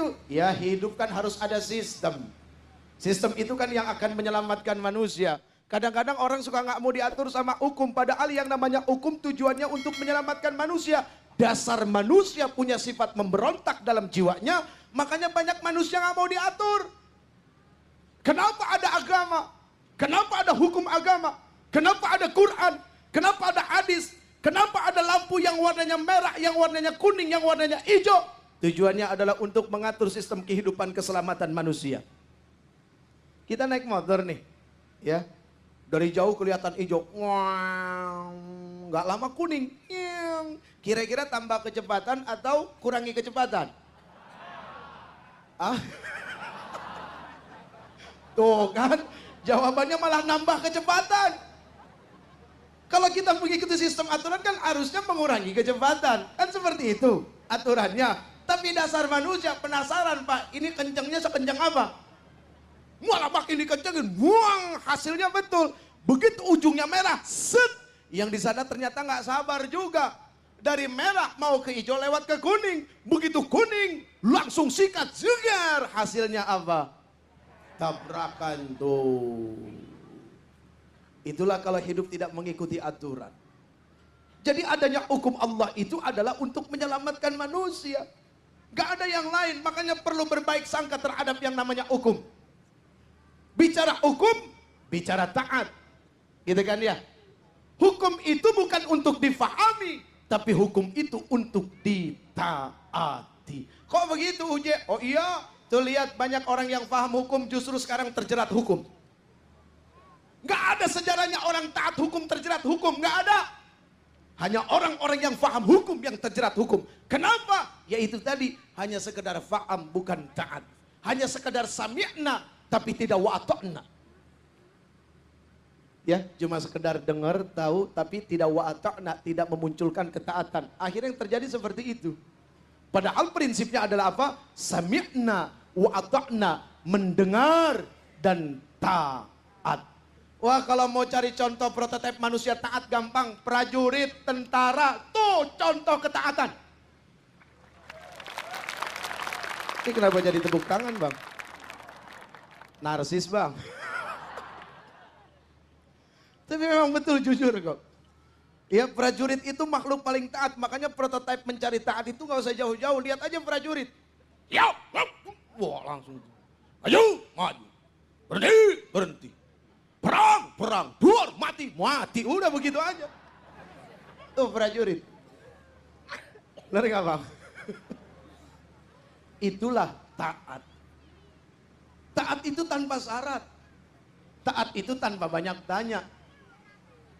itu? Ya hidup kan harus ada sistem. Sistem itu kan yang akan menyelamatkan manusia. Kadang-kadang orang suka nggak mau diatur sama hukum. Padahal yang namanya hukum tujuannya untuk menyelamatkan manusia. Dasar manusia punya sifat memberontak dalam jiwanya. Makanya banyak manusia nggak mau diatur. Kenapa ada agama? Kenapa ada hukum agama? Kenapa ada Quran? Kenapa ada hadis? Kenapa ada lampu yang warnanya merah, yang warnanya kuning, yang warnanya hijau? Tujuannya adalah untuk mengatur sistem kehidupan keselamatan manusia. Kita naik motor nih, ya. Dari jauh kelihatan hijau, nggak lama kuning. Kira-kira tambah kecepatan atau kurangi kecepatan? Ah? Tuh kan, jawabannya malah nambah kecepatan. Kalau kita mengikuti sistem aturan kan harusnya mengurangi kecepatan. Kan seperti itu aturannya. Tapi dasar manusia penasaran, Pak, ini kencangnya sekencang apa? Malah makin dikencengin, buang, hasilnya betul. Begitu ujungnya merah, set. Yang di sana ternyata nggak sabar juga. Dari merah mau ke hijau lewat ke kuning. Begitu kuning, langsung sikat, segar. Hasilnya apa? Tabrakan tuh. Itulah kalau hidup tidak mengikuti aturan. Jadi adanya hukum Allah itu adalah untuk menyelamatkan manusia. Gak ada yang lain, makanya perlu berbaik sangka terhadap yang namanya hukum. Bicara hukum, bicara taat. Gitu kan ya? Hukum itu bukan untuk difahami, tapi hukum itu untuk ditaati. Kok begitu, Uje? Oh iya, tuh lihat banyak orang yang paham hukum justru sekarang terjerat hukum. Gak ada sejarahnya orang taat hukum terjerat hukum, gak ada. Hanya orang-orang yang paham hukum yang terjerat hukum. Kenapa? Yaitu tadi, hanya sekedar faham bukan taat. Hanya sekedar sami'na tapi tidak wa'ata'na. Ya, cuma sekedar dengar, tahu, tapi tidak wa'ata'na, tidak memunculkan ketaatan. Akhirnya yang terjadi seperti itu. Padahal prinsipnya adalah apa? Sami'na wa'ata'na, mendengar dan taat. Wah, kalau mau cari contoh prototipe manusia taat gampang. Prajurit, tentara, tuh contoh ketaatan. Ini kenapa jadi tepuk tangan, Bang? Narsis, Bang. Tapi memang betul, jujur kok. Ya, prajurit itu makhluk paling taat. Makanya prototipe mencari taat itu gak usah jauh-jauh. Lihat aja prajurit. Ya, wah langsung. Ayo, maju. Berhenti, berhenti. Perang, perang. Duar, mati, mati. Udah begitu aja. Tuh prajurit. Benar gak, Bang? Itulah taat. Taat itu tanpa syarat. Taat itu tanpa banyak tanya.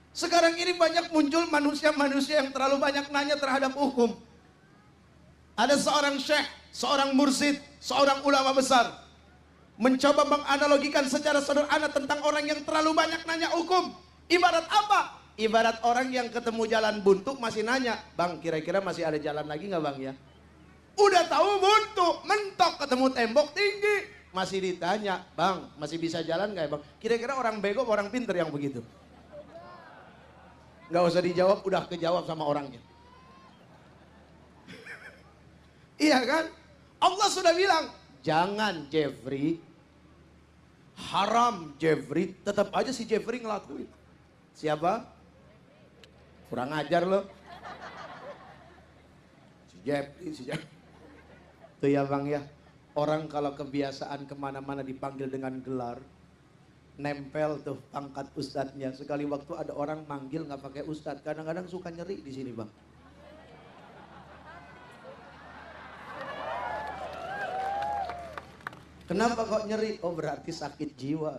Sekarang ini banyak muncul manusia-manusia yang terlalu banyak nanya terhadap hukum. Ada seorang syekh, seorang mursyid, seorang ulama besar. Mencoba menganalogikan secara sederhana tentang orang yang terlalu banyak nanya hukum. Ibarat apa? Ibarat orang yang ketemu jalan buntu masih nanya. Bang, kira-kira masih ada jalan lagi nggak, Bang, ya? Udah tahu buntu, mentok ketemu tembok tinggi. Masih ditanya, Bang, masih bisa jalan gak ya, Bang? Kira-kira orang bego, orang pinter yang begitu? Gak usah dijawab, udah kejawab sama orangnya. Iya kan? Allah sudah bilang, jangan Jeffrey, haram Jeffrey. Tetap aja si Jeffrey ngelakuin. Siapa? Kurang ajar loh. Si Jeffrey. Tuh ya, Bang, ya. Orang kalau kebiasaan kemana-mana dipanggil dengan gelar, nempel tuh pangkat ustadznya. Sekali waktu ada orang manggil nggak pakai ustadz, kadang-kadang suka nyeri di sini, Bang. Kenapa kok nyeri? Oh, berarti sakit jiwa.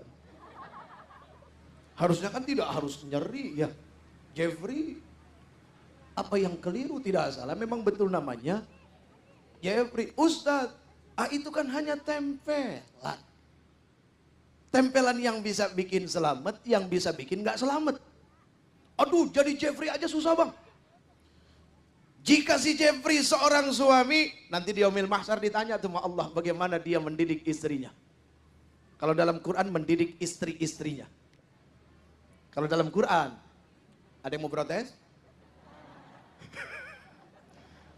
Harusnya kan tidak harus nyeri ya. Jeffrey, apa yang keliru? Tidak salah, memang betul namanya Jeffrey. Ustadz, itu kan hanya tempelan. Tempelan yang bisa bikin selamat, yang bisa bikin gak selamat. Aduh, jadi Jeffrey aja susah, Bang. Jika si Jeffrey seorang suami, nanti di yaumil mahsyar ditanya sama Allah bagaimana dia mendidik istrinya. Kalau dalam Quran mendidik istri-istrinya. Kalau dalam Quran, ada yang mau protes?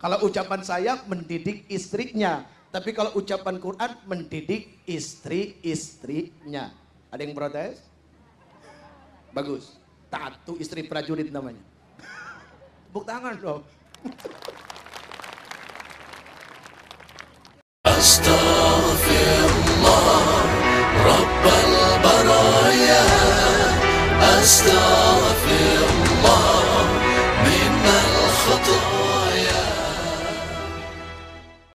Kalau ucapan saya mendidik istrinya. Tapi kalau ucapan Quran mendidik istri-istrinya. Ada yang protes? Bagus. Tatu istri prajurit namanya. Tepuk tangan dong. Astaghfirullah Rabbal baraya. Astaghfirullah